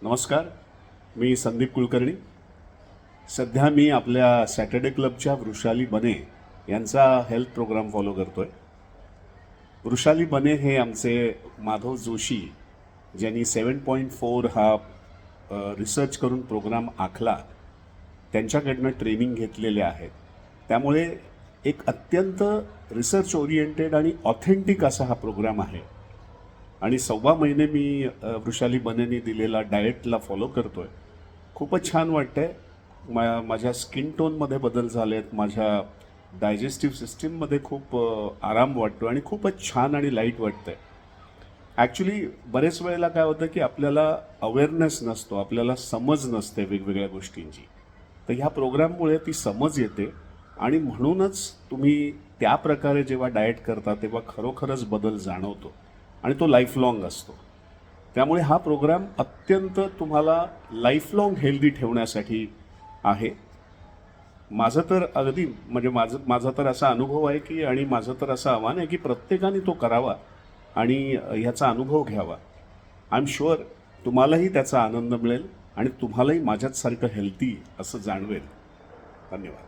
नमस्कार, मी संदीप कुलकर्णी. सध्या मी आपल्या सॅटर्डे क्लबच्या वृषाली बने यांचा हेल्थ प्रोग्राम फॉलो करतोय. वृषाली बने हे आमचे माधव जोशी, ज्यांनी 7.4 हा रिसर्च करून प्रोग्राम आखला, त्यांच्याकडनं ट्रेनिंग घेतलेले आहेत. त्यामुळे एक अत्यंत रिसर्च ओरिएंटेड आणि ऑथेंटिक असा हा प्रोग्राम आहे. आणि 1.25 महिने मी वृषाली बनेनी दिलेला डाएटला फॉलो करतोय. खूपच छान वाटतंय. माझ्या स्किन टोनमध्ये बदल झालेत, माझ्या डायजेस्टिव्ह सिस्टीममध्ये खूप आराम वाटतो आणि खूपच छान आणि लाईट वाटतंय. ॲक्च्युली बरेच वेळेला काय होतं की आपल्याला अवेअरनेस नसतो, आपल्याला समज नसते वेगवेगळ्या गोष्टींची. तर ह्या प्रोग्राममुळे ती समज येते आणि म्हणूनच तुम्ही त्या प्रकारे जेव्हा डाएट करता तेव्हा खरोखरच बदल जाणवतो आणि तो लाईफलाँग असतो. त्यामुळे हा प्रोग्राम अत्यंत तुम्हाला लाईफलाँग हेल्दी ठेवण्यासाठी आहे. माझं तर अगदी म्हणजे माझा तर असा अनुभव आहे की आणि माझं तर असं आव्हान आहे की प्रत्येकाने तो करावा आणि ह्याचा अनुभव घ्यावा. आय एम शुअर तुम्हालाही त्याचा आनंद मिळेल आणि तुम्हालाही माझ्याचसारखं हेल्दी असं जाणवेल. धन्यवाद.